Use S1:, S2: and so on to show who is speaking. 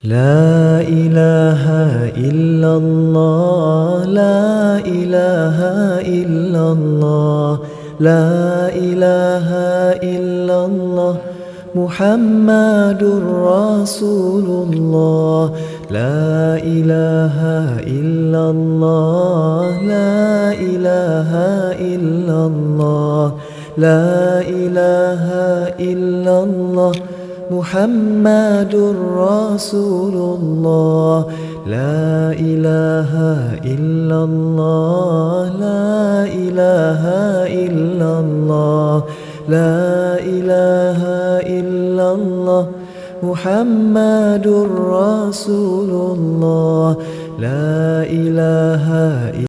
S1: لا إله إلا الله، لا إله إلا الله، لا إله إلا الله، محمد رسول الله. لا إله إلا الله، لا إله إلا الله، لا إله إلا الله، محمد رسول الله. لا إله إلا الله، لا إله إلا الله، لا إله إلا الله، محمد رسول الله. لا إله